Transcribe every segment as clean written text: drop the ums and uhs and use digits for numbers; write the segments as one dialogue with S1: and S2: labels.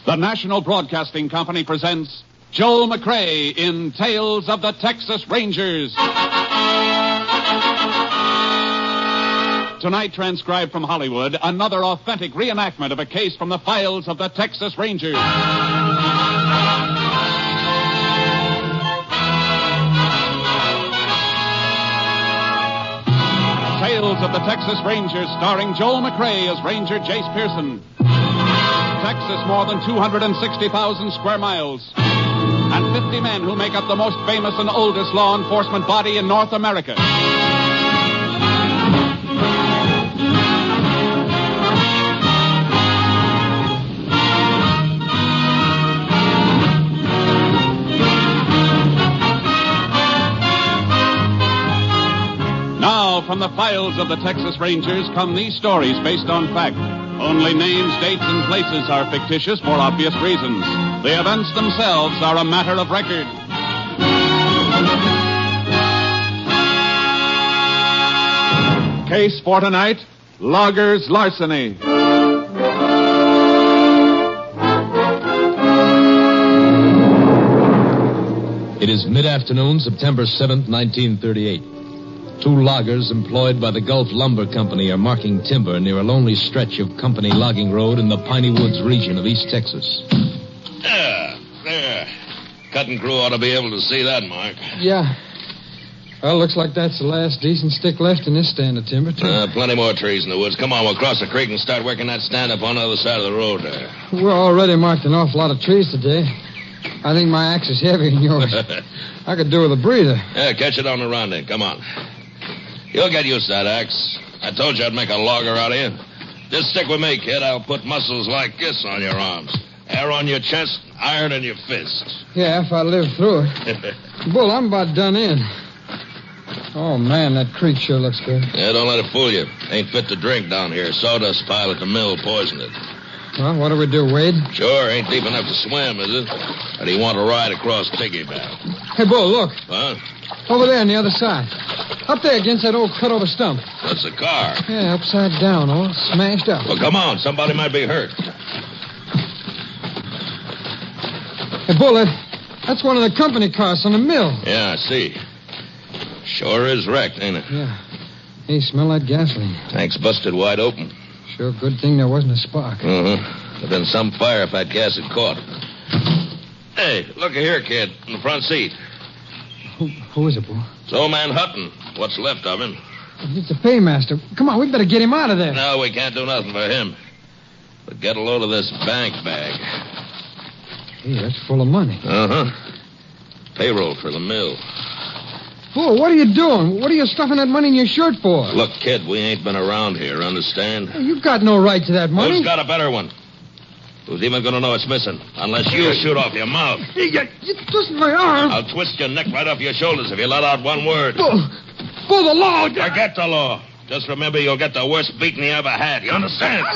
S1: The National Broadcasting Company presents Joel McCrea in Tales of the Texas Rangers. Tonight, transcribed from Hollywood, another authentic reenactment of a case from the files of the Texas Rangers. Tales of the Texas Rangers, starring Joel McCrea as Ranger Jace Pearson. Texas, more than 260,000 square miles. And 50 men who make up the most famous and oldest law enforcement body in North America. Now, from the files of the Texas Rangers come these stories based on fact. Only names, dates, and places are fictitious for obvious reasons. The events themselves are a matter of record. Case for tonight, Loggers' Larceny.
S2: It is mid-afternoon, September 7th, 1938. Two loggers employed by the Gulf Lumber Company are marking timber near a lonely stretch of company logging road in the Piney Woods region of East Texas.
S3: There. Cutting crew ought to be able to see that, Mark.
S4: Yeah. Well, looks like that's the last decent stick left in this stand of timber, too.
S3: Plenty more trees in the woods. Come on, we'll cross the creek and start working that stand up on the other side of the road there.
S4: We're already marked an awful lot of trees today. I think my axe is heavier than yours. I could do with a breather.
S3: Yeah, catch it on the run then. Come on. You'll get used to that axe. I told you I'd make a logger out of you. Just stick with me, kid. I'll put muscles like this on your arms. Hair on your chest, iron in your fist.
S4: Yeah, if I live through it. Bull, I'm about done in. Oh, man, that creek sure looks good.
S3: Yeah, don't let it fool you. Ain't fit to drink down here. Sawdust pile at the mill poisoned it.
S4: Well, what do we do, Wade?
S3: Sure, ain't deep enough to swim, is it? Or do you want to ride across piggyback?
S4: Hey, Bull, look.
S3: Huh?
S4: Over there on the other side. Up there against that old cut-over stump.
S3: That's a car.
S4: Yeah, upside down, all smashed up.
S3: Well, come on. Somebody might be hurt.
S4: Hey, Bull, that's one of the company cars from the mill.
S3: Yeah, I see. Sure is wrecked, ain't it?
S4: Yeah. Hey, smell that gasoline.
S3: Tank's busted wide open.
S4: Sure good thing there wasn't a spark.
S3: Uh-huh. There'd been some fire if that gas had caught. Hey, look here, kid, in the front seat.
S4: Who is it, Bull?
S3: It's old man Hutton. What's left of him.
S4: It's the paymaster. Come on, we better get him out of there.
S3: No, we can't do nothing for him. But get a load of this bank bag.
S4: Hey, that's full of money.
S3: Uh-huh. Payroll for the mill.
S4: Bull, what are you doing? What are you stuffing that money in your shirt for?
S3: Look, kid, we ain't been around here, understand?
S4: Hey, you've got no right to that money.
S3: Who's got a better one? Who's even going to know it's missing? Unless you shoot off your mouth.
S4: You twist my arm.
S3: I'll twist your neck right off your shoulders if you let out one word.
S4: Bull, the law.
S3: Forget the law. Just remember you'll get the worst beating you ever had. You understand?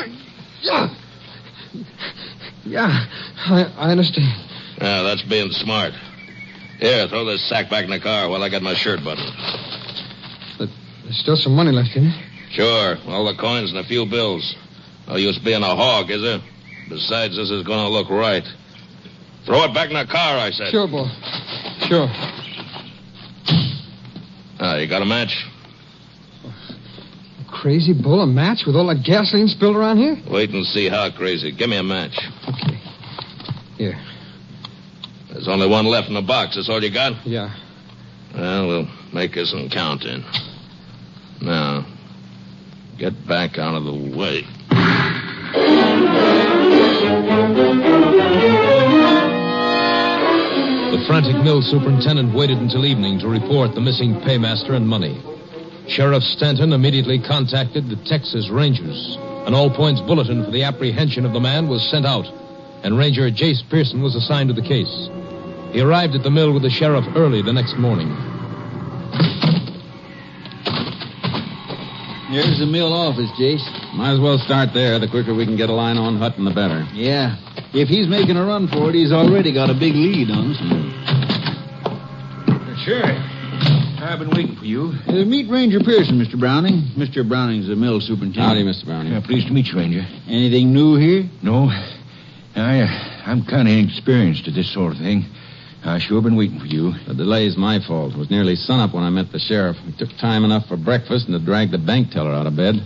S4: Yeah, I understand.
S3: Yeah, that's being smart. Here, throw this sack back in the car while I get my shirt buttoned.
S4: There's still some money left in it.
S3: Sure, all the coins and a few bills. No use being a hog, is there? Besides, this is going to look right. Throw it back in the car, I said.
S4: Sure, Bull. Sure.
S3: You got a match?
S4: Crazy Bull, a match with all that gasoline spilled around here?
S3: Wait and see how crazy. Give me a match.
S4: Okay. Here.
S3: There's only one left in the box. That's all you got?
S4: Yeah.
S3: Well, we'll make us some counting. Now, get back out of the way.
S2: The frantic mill superintendent waited until evening to report the missing paymaster and money. Sheriff Stanton immediately contacted the Texas Rangers. An all-points bulletin for the apprehension of the man was sent out, and Ranger Jace Pearson was assigned to the case. He arrived at the mill with the sheriff early the next morning.
S5: Here's the mill office, Jace.
S6: Might as well start there. The quicker we can get a line on Hutton, the better.
S5: Yeah. If he's making a run for it, he's already got a big lead on us.
S6: Sure. I've been waiting for you.
S5: Meet Ranger Pearson, Mr. Browning. Mr. Browning's the mill superintendent.
S6: Howdy, Mr. Browning.
S5: Pleased to meet you, Ranger. Anything new here?
S7: No. I'm kind of inexperienced at this sort of thing. I sure been waiting for you.
S6: The delay's my fault. It was nearly sunup when I met the sheriff. It took time enough for breakfast and to drag the bank teller out of bed.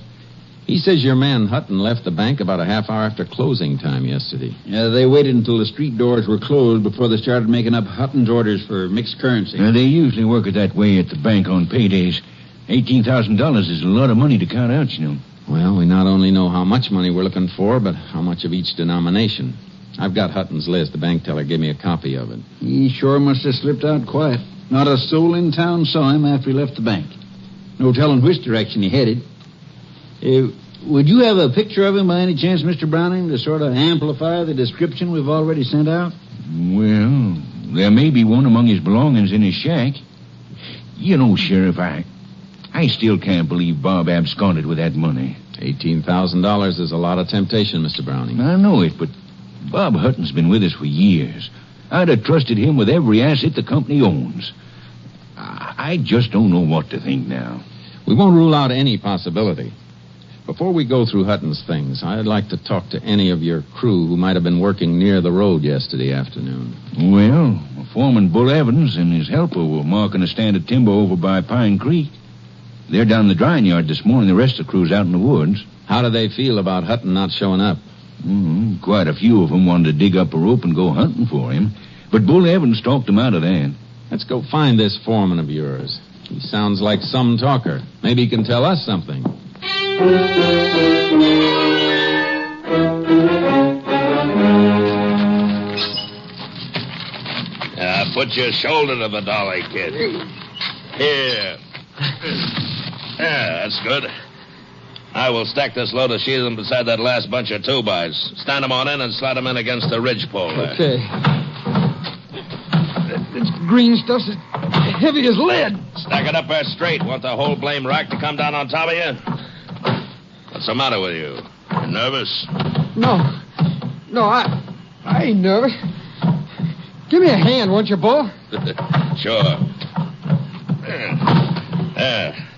S6: He says your man Hutton left the bank about a half hour after closing time yesterday.
S5: Yeah, they waited until the street doors were closed before they started making up Hutton's orders for mixed currency.
S7: They usually work it that way at the bank on paydays. $18,000 is a lot of money to count out, you know.
S6: Well, we not only know how much money we're looking for, but how much of each denomination. I've got Hutton's list. The bank teller gave me a copy of it.
S5: He sure must have slipped out quiet. Not a soul in town saw him after he left the bank. No telling which direction he headed. Would you have a picture of him by any chance, Mr. Browning, to sort of amplify the description we've already sent out?
S7: Well, there may be one among his belongings in his shack. You know, Sheriff, I still can't believe Bob absconded with that money.
S6: $18,000 is a lot of temptation, Mr. Browning.
S7: I know it, but Bob Hutton's been with us for years. I'd have trusted him with every asset the company owns. I just don't know what to think now.
S6: We won't rule out any possibility. Before we go through Hutton's things, I'd like to talk to any of your crew who might have been working near the road yesterday afternoon.
S7: Well, Foreman Bull Evans and his helper were marking a stand of timber over by Pine Creek. They're down in the drying yard this morning. The rest of the crew's out in the woods.
S6: How do they feel about Hutton not showing up?
S7: Quite a few of them wanted to dig up a rope and go hunting for him. But Bull Evans talked them out of that.
S6: Let's go find this foreman of yours. He sounds like some talker. Maybe he can tell us something.
S3: Put your shoulder to the dolly, kid. Here. Yeah, that's good. I will stack this load of sheathing beside that last bunch of 2-bys. Stand them on in and slide them in against the ridgepole there.
S4: Okay. This green stuff's as heavy as lead.
S3: Stack it up there straight. Want the whole blame rack to come down on top of you? What's the matter with you? You nervous?
S4: No, I ain't nervous. Give me a hand, won't you, Bull?
S3: Sure. There.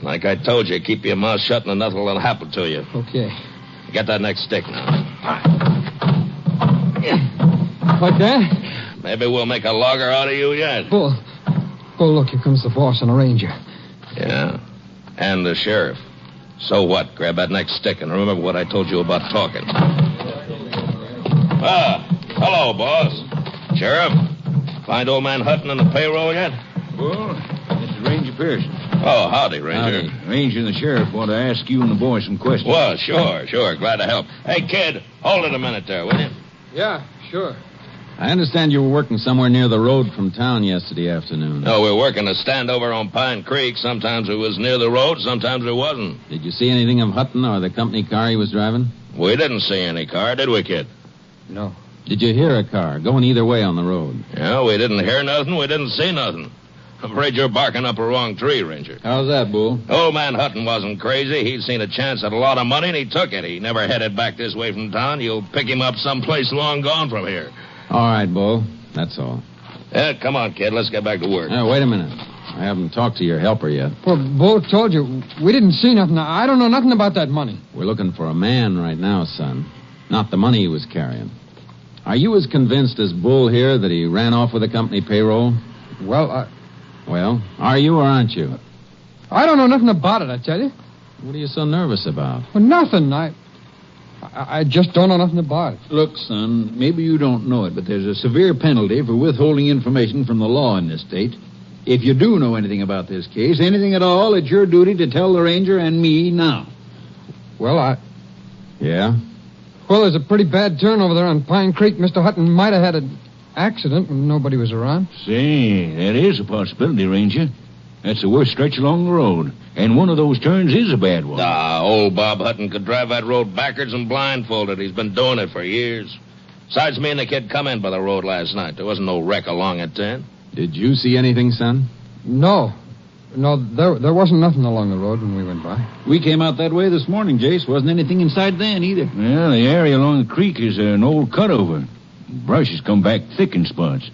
S3: Like I told you, keep your mouth shut and nothing will happen to you.
S4: Okay.
S3: Get that next stick now.
S4: Like that?
S3: Maybe we'll make a logger out of you yet.
S4: Bull, look, here comes the boss and a ranger.
S3: Yeah, and the sheriff. So what? Grab that next stick and remember what I told you about talking. Hello, boss. Sheriff, find old man Hutton on the payroll yet?
S7: Well, this is Ranger Pearson.
S3: Oh, howdy, Ranger.
S7: Ranger and the sheriff want to ask you and the boys some questions.
S3: Well, sure. Glad to help. Hey, kid, hold it a minute there, will you?
S4: Yeah, sure.
S6: I understand you were working somewhere near the road from town yesterday afternoon.
S3: No, we're working a stand over on Pine Creek. Sometimes it was near the road, sometimes it wasn't.
S6: Did you see anything of Hutton or the company car he was driving?
S3: We didn't see any car, did we, kid?
S4: No.
S6: Did you hear a car going either way on the road?
S3: Yeah, we didn't hear nothing. We didn't see nothing. I'm afraid you're barking up a wrong tree, Ranger.
S6: How's that, Bull?
S3: Old man Hutton wasn't crazy. He'd seen a chance at a lot of money, and he took it. He never headed back this way from town. You'll pick him up someplace long gone from here.
S6: All right, Bull. That's all.
S3: Yeah, come on, kid. Let's get back to work.
S6: Wait a minute. I haven't talked to your helper yet.
S4: Well, Bull told you. We didn't see nothing. I don't know nothing about that money.
S6: We're looking for a man right now, son. Not the money he was carrying. Are you as convinced as Bull here that he ran off with the company payroll?
S4: Well,
S6: Well, are you or aren't you?
S4: I don't know nothing about it, I tell you.
S6: What are you so nervous about?
S4: Well, nothing. I just don't know nothing about it.
S5: Look, son, maybe you don't know it, but there's a severe penalty for withholding information from the law in this state. If you do know anything about this case, anything at all, it's your duty to tell the ranger and me now.
S4: Well,
S6: Yeah?
S4: Well, there's a pretty bad turn over there on Pine Creek. Mr. Hutton might have had an accident when nobody was around.
S7: Say, that is a possibility, Ranger. That's the worst stretch along the road. And one of those turns is a bad one.
S3: Old Bob Hutton could drive that road backwards and blindfolded. He's been doing it for years. Besides, me and the kid come in by the road last night. There wasn't no wreck along it then.
S6: Did you see anything, son?
S4: No, there wasn't nothing along the road when we went by.
S5: We came out that way this morning, Jace. Wasn't anything inside then either.
S7: Well, the area along the creek is an old cutover. Brush has come back thick in spots.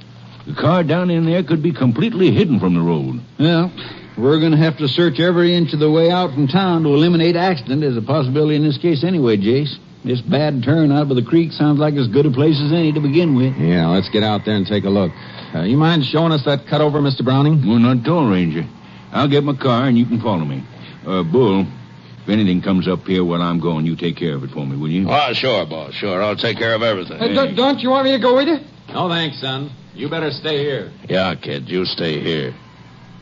S7: The car down in there could be completely hidden from the road.
S5: Well, we're going to have to search every inch of the way out from town to eliminate accident as a possibility in this case anyway, Jace. This bad turn out by the creek sounds like as good a place as any to begin with.
S6: Yeah, let's get out there and take a look. You mind showing us that cutover, Mr. Browning?
S7: Well, not at all, Ranger. I'll get my car and you can follow me. Bull, if anything comes up here while I'm going, you take care of it for me, will you?
S3: Oh, sure, boss. Sure. I'll take care of everything.
S4: Hey, don't you want me to go with you?
S6: No, thanks, son. You better stay here.
S3: Yeah, kid, you stay here.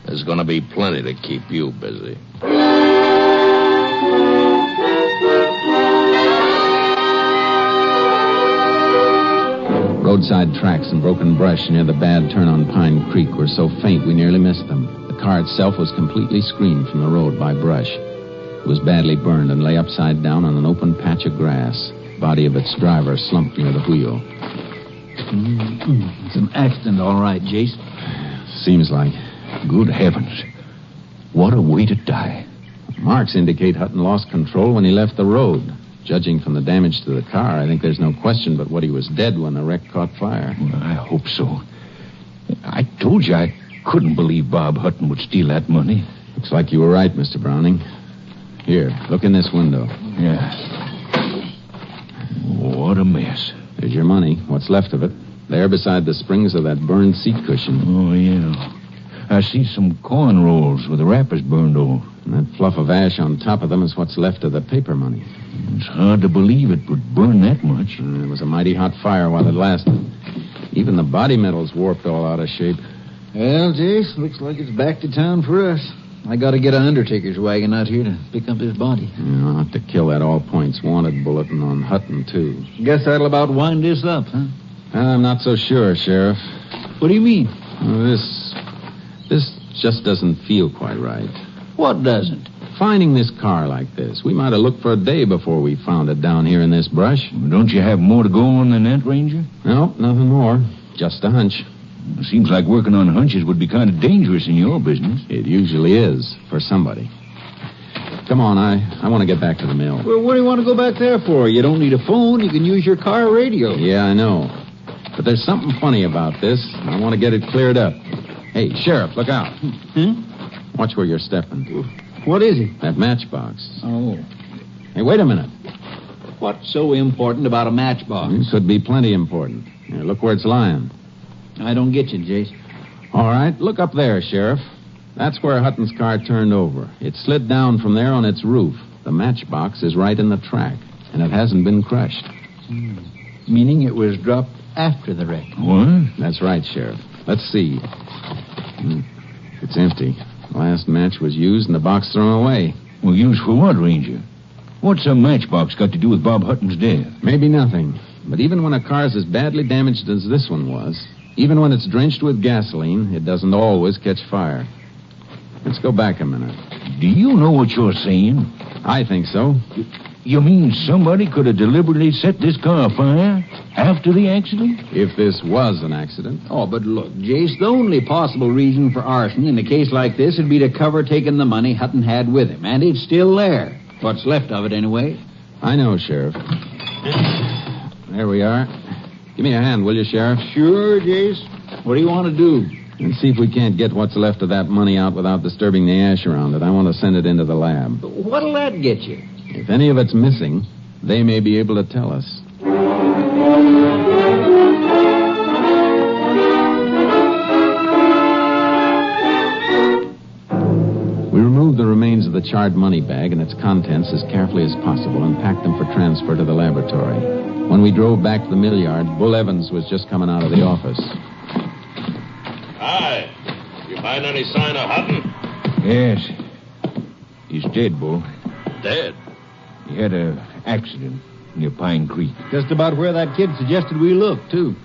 S3: There's going to be plenty to keep you busy.
S6: Roadside tracks and broken brush near the bad turn on Pine Creek were so faint we nearly missed them. The car itself was completely screened from the road by brush. It was badly burned and lay upside down on an open patch of grass. The body of its driver slumped near the wheel.
S5: It's an accident, all right, Jace.
S6: Seems like.
S7: Good heavens. What a way to die.
S6: Marks indicate Hutton lost control when he left the road. Judging from the damage to the car, I think there's no question but what he was dead when the wreck caught fire.
S7: Well, I hope so. I told you I couldn't believe Bob Hutton would steal that money.
S6: Looks like you were right, Mr. Browning. Here, look in this window.
S7: Yeah. What a mess.
S6: There's your money, what's left of it. There beside the springs of that burned seat cushion.
S7: Oh, yeah. I see some corn rolls with the wrappers burned off.
S6: And that fluff of ash on top of them is what's left of the paper money.
S7: It's hard to believe it would burn that much.
S6: It was a mighty hot fire while it lasted. Even the body metal's warped all out of shape.
S5: Well, Jace, looks like it's back to town for us. I got to get an undertaker's wagon out here to pick up his body.
S6: Yeah, I'll have to kill that all-points wanted bulletin on Hutton, too.
S5: Guess that'll about wind this up, huh?
S6: I'm not so sure, Sheriff.
S5: What do you mean?
S6: Well, this just doesn't feel quite right.
S5: What doesn't?
S6: Finding this car like this, we might have looked for a day before we found it down here in this brush.
S7: Don't you have more to go on than that, Ranger?
S6: No, nothing more. Just a hunch.
S7: It seems like working on hunches would be kind of dangerous in your business.
S6: It usually is, for somebody. Come on, I want to get back to the mill.
S5: Well, what do you want to go back there for? You don't need a phone. You can use your car radio.
S6: Yeah, I know. But there's something funny about this. I want to get it cleared up. Hey, Sheriff, look out. Watch where you're stepping.
S5: What is it?
S6: That matchbox.
S5: Oh.
S6: Hey, wait a minute.
S5: What's so important about a matchbox?
S6: It could be plenty important. Here, look where it's lying.
S5: I don't get you, Jace.
S6: All right, look up there, Sheriff. That's where Hutton's car turned over. It slid down from there on its roof. The matchbox is right in the track, and it hasn't been crushed.
S5: Meaning it was dropped after the wreck.
S7: What?
S6: That's right, Sheriff. Let's see. It's empty. The last match was used and the box thrown away.
S7: Well, used for what, Ranger? What's a matchbox got to do with Bob Hutton's death?
S6: Maybe nothing. But even when a car's as badly damaged as this one was, even when it's drenched with gasoline, it doesn't always catch fire. Let's go back a minute.
S7: Do you know what you're saying?
S6: I think so.
S7: You mean somebody could have deliberately set this car afire after the accident?
S6: If this was an accident.
S5: Oh, but look, Jace, the only possible reason for arson in a case like this would be to cover taking the money Hutton had with him. And it's still there. What's left of it, anyway.
S6: I know, Sheriff. There we are. Give me a hand, will you, Sheriff?
S5: Sure, Jace. What do you want to do?
S6: And see if we can't get what's left of that money out without disturbing the ash around it. I want to send it into the lab.
S5: What'll that get you?
S6: If any of it's missing, they may be able to tell us. We removed the remains of the charred money bag and its contents as carefully as possible and packed them for transfer to the laboratory. When we drove back to the mill yard, Bull Evans was just coming out of the office.
S3: Hi. You find any sign of Hutton?
S7: Yes. He's dead, Bull.
S3: Dead.
S7: He had an accident near Pine Creek.
S5: Just about where that kid suggested we look, too.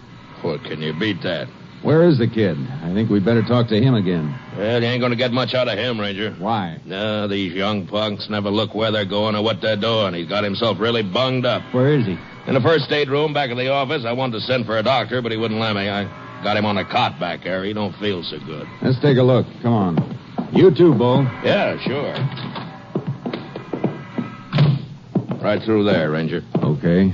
S3: Well, can you beat that?
S6: Where is the kid? I think we'd better talk to him again.
S3: Well, you ain't going to get much out of him, Ranger.
S6: Why?
S3: No, these young punks never look where they're going or what they're doing. He's got himself really bunged up.
S5: Where is he?
S3: In the first aid room back at the office. I wanted to send for a doctor, but he wouldn't let me. I got him on a cot back there. He don't feel so good.
S6: Let's take a look. Come on. You too, Bull.
S3: Yeah, sure. Right through there, Ranger.
S6: Okay.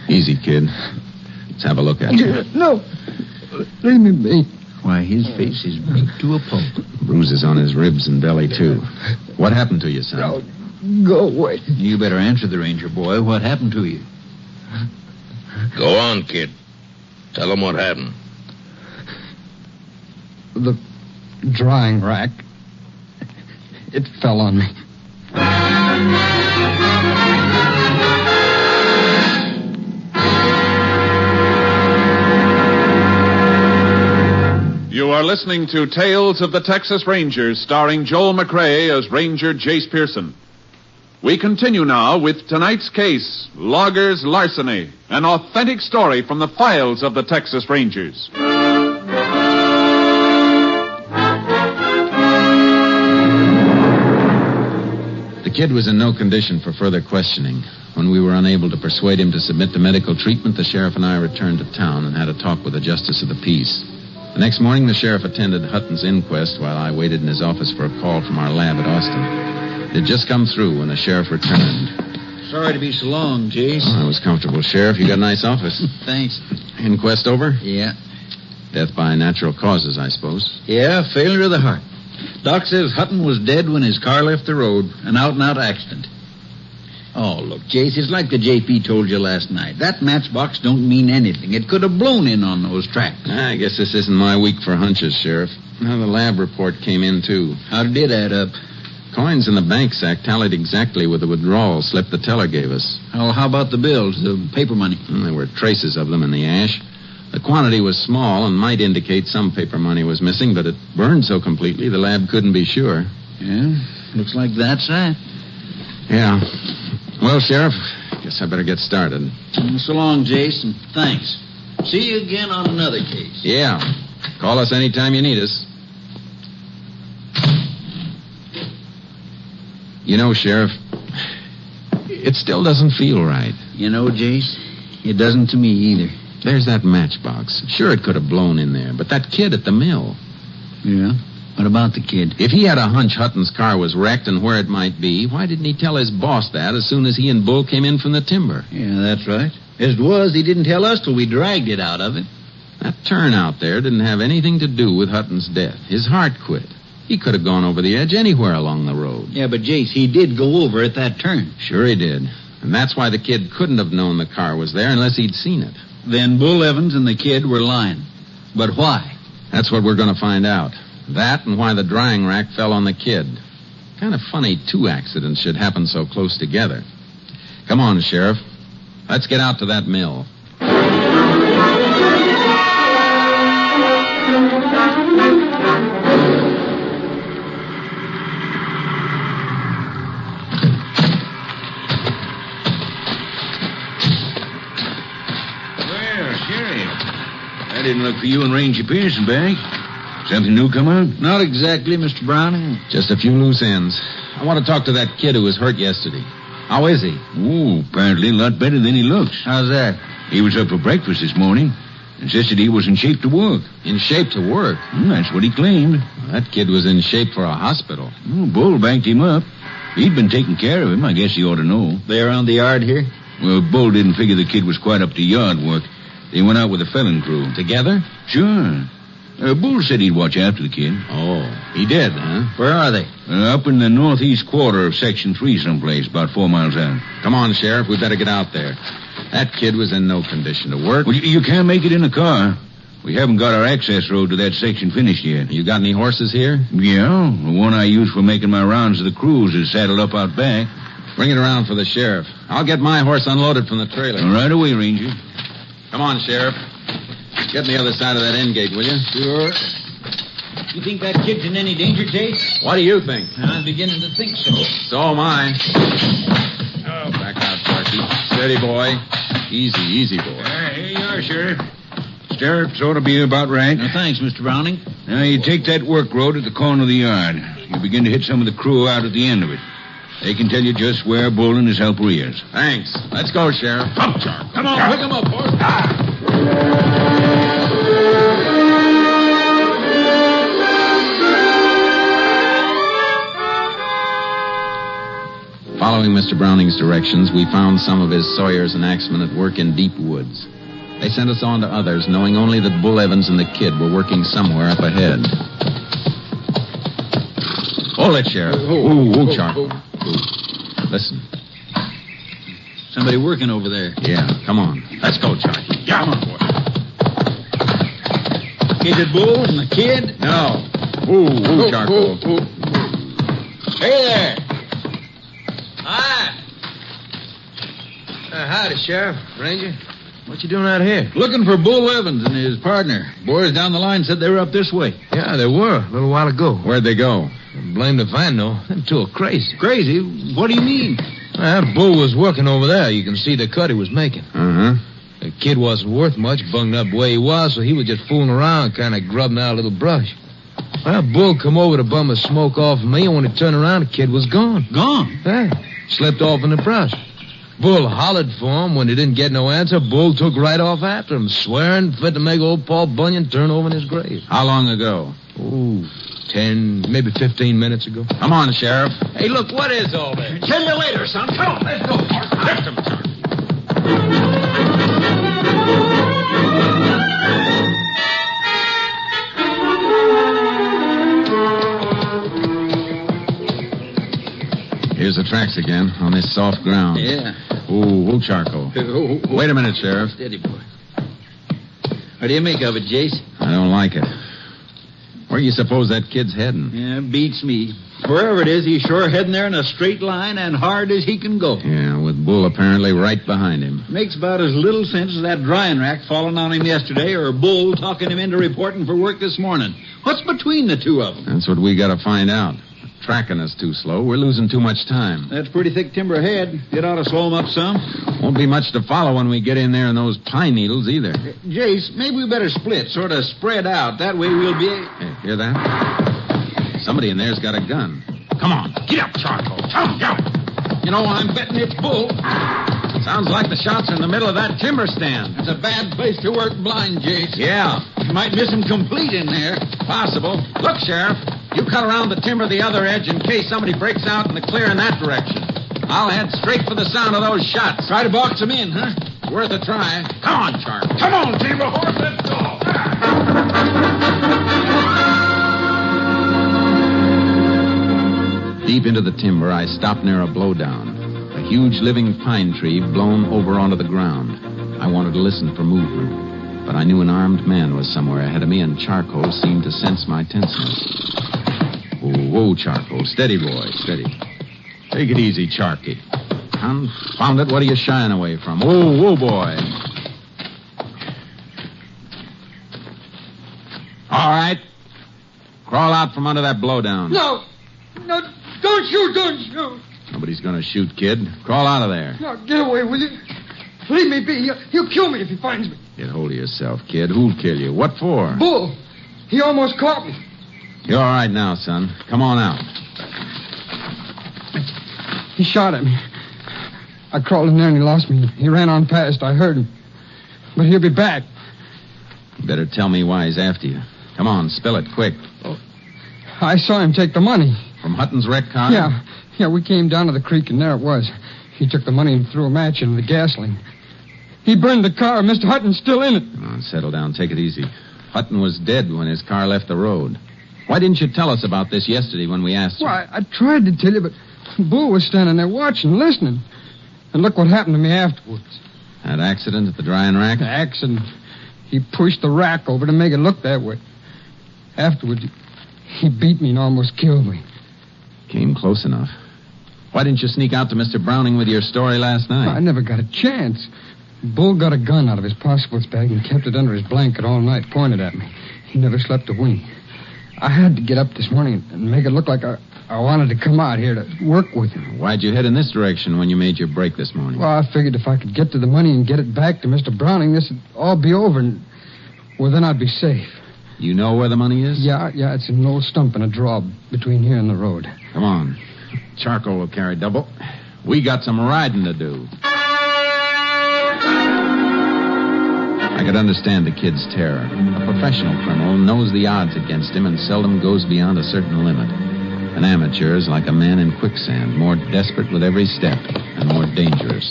S6: Easy, kid. Let's have a look at you.
S4: No. Leave me be.
S5: Why, his face is baked to a pulp.
S6: Bruises on his ribs and belly, too. What happened to you, son?
S4: No, go away.
S5: You better answer the ranger boy. What happened to you?
S3: Go on, kid. Tell him what happened.
S4: The drying rack. It fell on me.
S1: You are listening to Tales of the Texas Rangers, starring Joel McCrea as Ranger Jace Pearson. We continue now with tonight's case, Loggers' Larceny, an authentic story from the files of the Texas Rangers.
S6: The kid was in no condition for further questioning. When we were unable to persuade him to submit to medical treatment, the sheriff and I returned to town and had a talk with the justice of the peace. The next morning, the sheriff attended Hutton's inquest while I waited in his office for a call from our lab at Austin. It had just come through when the sheriff returned.
S5: Sorry to be so long, Jace.
S6: Oh, I was comfortable, Sheriff. You got a nice office.
S5: Thanks.
S6: Inquest over?
S5: Yeah.
S6: Death by natural causes, I suppose.
S5: Yeah, failure of the heart. Doc says Hutton was dead when his car left the road. An out-and-out accident. Oh, look, Jace, it's like the JP told you last night. That matchbox don't mean anything. It could have blown in on those tracks.
S6: I guess this isn't my week for hunches, Sheriff. Now, the lab report came in, too.
S5: How did it add up?
S6: Coins in the bank sack tallied exactly with the withdrawal slip the teller gave us.
S5: Oh, how about the bills, the paper money?
S6: There were traces of them in the ash. The quantity was small and might indicate some paper money was missing, but it burned so completely the lab couldn't be sure.
S5: Yeah, looks like that's that.
S6: Yeah. Well, Sheriff, guess I better get started.
S5: So long, Jason. Thanks. See you again on another case.
S6: Yeah. Call us anytime you need us. You know, Sheriff, it still doesn't feel right.
S5: You know, Jace, it doesn't to me either.
S6: There's that matchbox. Sure, it could have blown in there, but that kid at the mill.
S5: Yeah? What about the kid?
S6: If he had a hunch Hutton's car was wrecked and where it might be, why didn't he tell his boss that as soon as he and Bull came in from the timber?
S5: Yeah, that's right. As it was, he didn't tell us till we dragged it out of him.
S6: That turn out there didn't have anything to do with Hutton's death. His heart quit. He could have gone over the edge anywhere along the road.
S5: Yeah, but Jace, he did go over at that turn.
S6: Sure he did. And that's why the kid couldn't have known the car was there unless he'd seen it.
S5: Then Bull Evans and the kid were lying. But why?
S6: That's what we're going to find out. That and why the drying rack fell on the kid. Kind of funny two accidents should happen so close together. Come on, Sheriff. Let's get out to that mill.
S7: Well, Sheriff, I didn't look for you and Ranger Pearson back. Something new come out?
S5: Not exactly, Mr. Browning.
S6: Just a few loose ends. I want to talk to that kid who was hurt yesterday. How is he?
S7: Oh, apparently a lot better than he looks.
S5: How's that?
S7: He was up for breakfast this morning. Insisted he was in shape to work.
S6: In shape to work?
S7: That's what he claimed.
S6: Well, that kid was in shape for a hospital.
S7: Bull banked him up. He'd been taking care of him. I guess he ought to know.
S5: They around the yard here?
S7: Well, Bull didn't figure the kid was quite up to yard work. They went out with a felon crew.
S6: Together?
S7: Sure. Bull said he'd watch after the kid.
S6: Oh, he did, huh?
S5: Where are they?
S7: Up in the northeast quarter of Section 3 someplace, about 4 miles out.
S6: Come on, Sheriff. We better get out there. That kid was in no condition to work.
S7: Well, you can't make it in a car. We haven't got our access road to that section finished yet.
S6: You got any horses here?
S7: Yeah, the one I use for making my rounds of the cruise is saddled up out back.
S6: Bring it around for the sheriff. I'll get my horse unloaded from the trailer.
S7: Right away, Ranger.
S6: Come on, Sheriff. Get on the other side of that end gate, will you?
S5: Sure. You think that kid's in any danger, Jace?
S6: What do you think?
S5: I'm beginning to think so.
S6: So am I. Oh, back out, Darcy. Steady, boy. Easy, easy, boy.
S7: Here you are, Sheriff. Stirrups ought to be about right.
S5: Thanks, Mr. Browning.
S7: Now, you take that work road at the corner of the yard. You begin to hit some of the crew out at the end of it. They can tell you just where Bull and his helper is.
S6: Thanks. Let's go, Sheriff.
S7: Come on,
S6: Pick him up, boys. Following Mr. Browning's directions, we found some of his sawyers and axemen at work in deep woods. They sent us on to others, knowing only that Bull Evans and the kid were working somewhere up ahead. Hold it, Sheriff. Ooh, Charcoal. Listen.
S5: Somebody working over there.
S6: Yeah, come on. Let's go, Charlie.
S5: Yeah, come on, boy. Is it Bull and the kid?
S6: No. Ooh, Charcoal.
S5: Hey there.
S2: Hi. Howdy, Sheriff. Ranger. What you doing out here?
S5: Looking for Bull Evans and his partner. Boys down the line said they were up this way.
S2: Yeah, they were a little while ago.
S6: Where'd they go?
S2: Blamed if I know. Them two are crazy.
S5: Crazy? What do you mean?
S2: That Bull was working over there. You can see the cut he was making.
S6: Uh-huh.
S2: The kid wasn't worth much, bunged up the way he was, so he was just fooling around, kind of grubbing out a little brush. Well, Bull come over to bum a smoke off of me, and when he turned around, the kid was gone.
S5: Gone?
S2: Yeah, slipped off in the brush. Bull hollered for him. When he didn't get no answer, Bull took right off after him, swearing fit to make old Paul Bunyan turn over in his grave.
S6: How long ago?
S2: 10, maybe 15 minutes ago.
S6: Come on, Sheriff.
S2: Hey, look, what is all that?
S5: Tell you later, son. Come on, let's go.
S6: Lift him, Charlie. Here's the tracks again, on this soft ground.
S5: Yeah.
S6: Ooh, Charcoal. Wait a minute, Sheriff.
S5: Steady, boy. What do you make of it, Jace?
S6: I don't like it. Where do you suppose that kid's heading?
S5: Yeah, beats me. Wherever it is, he's sure heading there in a straight line and hard as he can go.
S6: Yeah, with Bull apparently right behind him.
S5: Makes about as little sense as that drying rack falling on him yesterday or Bull talking him into reporting for work this morning. What's between the two of them?
S6: That's what we got to find out. Tracking us too slow. We're losing too much time.
S5: That's pretty thick timber ahead. It ought to slow him up some.
S6: Won't be much to follow when we get in there in those pine needles either.
S5: Jace, maybe we better split, sort of spread out. That way we'll be...
S6: Hey, hear that? Somebody in there's got a gun. Come on, get up, Charcoal. Come, go.
S5: You know, I'm betting it's Bull.
S6: Sounds like the shots are in the middle of that timber stand.
S5: It's a bad place to work blind, Jace.
S6: Yeah.
S5: You might miss him complete in there.
S6: Possible. Look, Sheriff, you cut around the timber the other edge in case somebody breaks out in the clear in that direction. I'll head straight for the sound of those shots.
S5: Try to box him in, huh?
S6: Worth a try. Come on, Charcoal.
S5: Come on, timber horse, let's go.
S6: Deep into the timber, I stopped near a blowdown. A huge living pine tree blown over onto the ground. I wanted to listen for movement, but I knew an armed man was somewhere ahead of me, and Charcoal seemed to sense my tenseness. Whoa, Charcoal. Steady, boy, steady. Take it easy, Charky. Confound it, what are you shying away from? Whoa, boy. All right. Crawl out from under that blowdown.
S4: No, don't shoot.
S6: Nobody's going to shoot, kid. Crawl out of there.
S4: No, get away, will you? Leave me be. He'll kill me if he finds me.
S6: Get hold of yourself, kid. Who'll kill you? What for?
S4: Bull. He almost caught me.
S6: You're all right now, son. Come on out.
S4: He shot at me. I crawled in there and he lost me. He ran on past. I heard him. But he'll be back.
S6: You better tell me why he's after you. Come on, spill it quick.
S4: I saw him take the money.
S6: From Hutton's wrecked car?
S4: Yeah, we came down to the creek and there it was. He took the money and threw a match into the gasoline. He burned the car. Mr. Hutton's still in it.
S6: Come on, settle down. Take it easy. Hutton was dead when his car left the road. Why didn't you tell us about this yesterday when we asked you?
S4: Well, I tried to tell you, but Bull was standing there watching, listening. And look what happened to me afterwards.
S6: That accident at the drying rack?
S4: The accident. He pushed the rack over to make it look that way. Afterwards, he beat me and almost killed me.
S6: Came close enough. Why didn't you sneak out to Mr. Browning with your story last night?
S4: I never got a chance. Bull got a gun out of his pocketbook bag and kept it under his blanket all night, pointed at me. He never slept a wink. I had to get up this morning and make it look like I wanted to come out here to work with him.
S6: Why'd you head in this direction when you made your break this morning?
S4: Well, I figured if I could get to the money and get it back to Mr. Browning, this would all be over, and, well, then I'd be safe.
S6: You know where the money is?
S4: Yeah, it's in an old stump in a draw between here and the road.
S6: Come on. Charcoal will carry double. We got some riding to do. I could understand the kid's terror. A professional criminal knows the odds against him and seldom goes beyond a certain limit. An amateur is like a man in quicksand, more desperate with every step and more dangerous.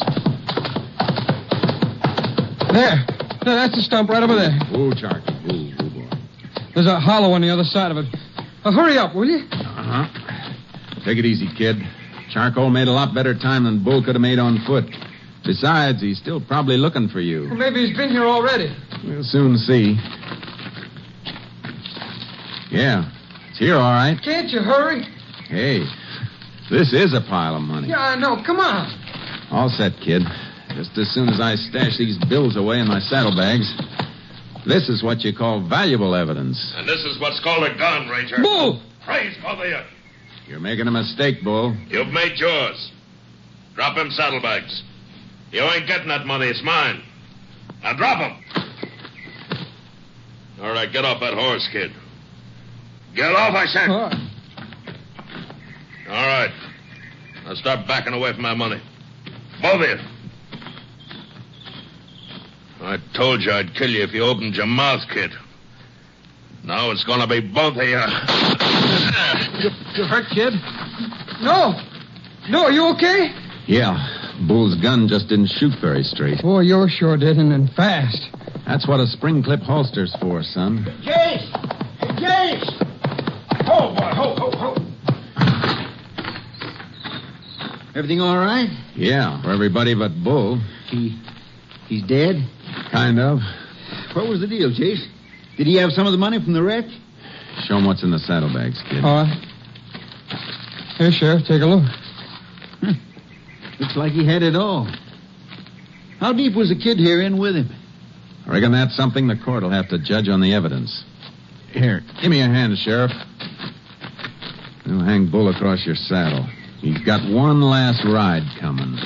S4: There. No, that's the stump right over there.
S6: Ooh, Charky. Ooh, boy.
S4: There's a hollow on the other side of it. Hurry up, will you?
S6: Uh-huh. Take it easy, kid. Charcoal made a lot better time than Bull could have made on foot. Besides, he's still probably looking for you.
S4: Well, maybe he's been here already.
S6: We'll soon see. Yeah, it's here, all right.
S4: Can't you hurry?
S6: Hey, this is a pile of money.
S4: Yeah, I know. Come on.
S6: All set, kid. Just as soon as I stash these bills away in my saddlebags. This is what you call valuable evidence.
S3: And this is what's called a gun, Ranger.
S4: Bull!
S3: Praise both of you.
S6: You're making a mistake, Bull.
S3: You've made yours. Drop them saddlebags. You ain't getting that money. It's mine. Now drop them. All right, get off that horse, kid. Get off, I said. All right. Now start backing away from my money. Both of you. I told you I'd kill you if you opened your mouth, kid. Now it's going to be both of you.
S4: You hurt, kid? No. No, are you okay?
S6: Yeah. Bull's gun just didn't shoot very straight.
S4: Oh, yours sure did, and fast.
S6: That's what a spring clip holster's for, son.
S5: Jace! Jace! Ho, boy, ho. Everything all right?
S6: Yeah, for everybody but Bull.
S5: He's dead?
S6: Kind of.
S5: What was the deal, Jace? Did he have some of the money from the wreck?
S6: Show him what's in the saddlebags, kid.
S4: All right. Here, Sheriff, take a look.
S5: Looks like he had it all. How deep was the kid here in with him?
S6: I reckon that's something the court will have to judge on the evidence. Here, give me a hand, Sheriff. We'll hang Bull across your saddle. He's got one last ride coming.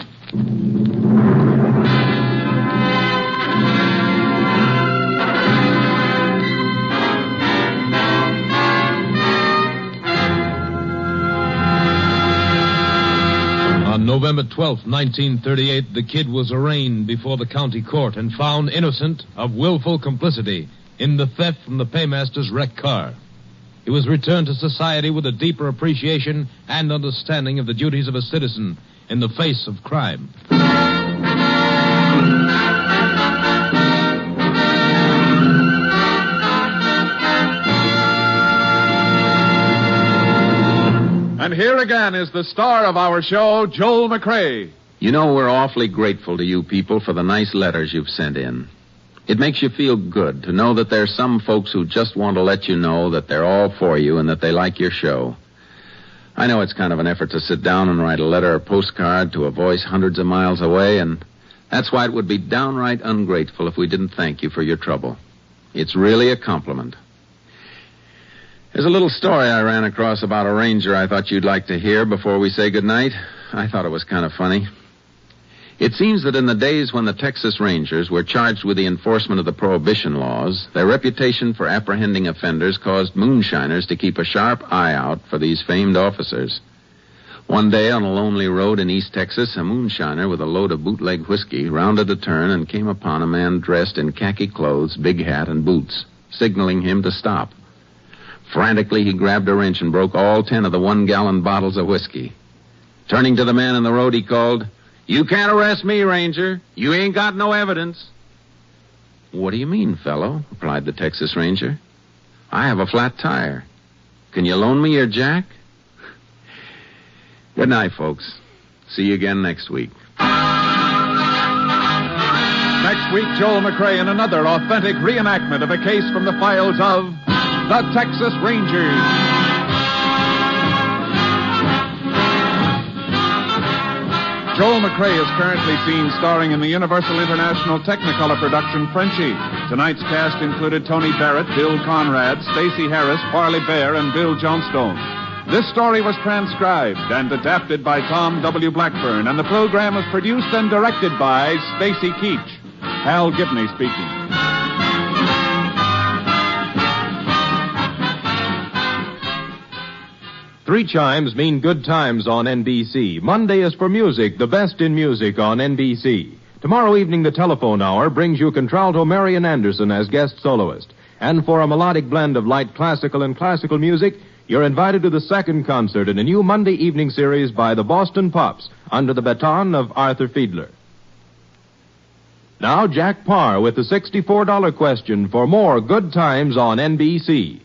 S2: On November 12th, 1938, the kid was arraigned before the county court and found innocent of willful complicity in the theft from the paymaster's wrecked car. He was returned to society with a deeper appreciation and understanding of the duties of a citizen in the face of crime.
S1: And here again is the star of our show, Joel McCrea.
S6: You know, we're awfully grateful to you people for the nice letters you've sent in. It makes you feel good to know that there's some folks who just want to let you know that they're all for you and that they like your show. I know it's kind of an effort to sit down and write a letter or postcard to a voice hundreds of miles away, and that's why it would be downright ungrateful if we didn't thank you for your trouble. It's really a compliment. There's a little story I ran across about a ranger I thought you'd like to hear before we say goodnight. I thought it was kind of funny. It seems that in the days when the Texas Rangers were charged with the enforcement of the prohibition laws, their reputation for apprehending offenders caused moonshiners to keep a sharp eye out for these famed officers. One day on a lonely road in East Texas, a moonshiner with a load of bootleg whiskey rounded a turn and came upon a man dressed in khaki clothes, big hat, and boots, signaling him to stop. Frantically, he grabbed a wrench and broke all 10 of the 1-gallon bottles of whiskey. Turning to the man in the road, he called, "You can't arrest me, Ranger. You ain't got no evidence." "What do you mean, fellow?" replied the Texas Ranger. "I have a flat tire. Can you loan me your jack?" Good night, folks. See you again next week.
S1: Next week, Joel McCrea in another authentic reenactment of a case from the files of the Texas Rangers. Joel McCrea is currently seen starring in the Universal International Technicolor production Frenchie. Tonight's cast included Tony Barrett, Bill Conrad, Stacey Harris, Parley Bear, and Bill Johnstone. This story was transcribed and adapted by Tom W. Blackburn, and the program was produced and directed by Stacy Keach. Hal Gibney speaking.
S8: Three chimes mean good times on NBC. Monday is for music, the best in music on NBC. Tomorrow evening, the telephone hour brings you contralto Marian Anderson as guest soloist. And for a melodic blend of light classical and classical music, you're invited to the second concert in a new Monday evening series by the Boston Pops under the baton of Arthur Fiedler. Now, Jack Parr with the $64 question for more good times on NBC.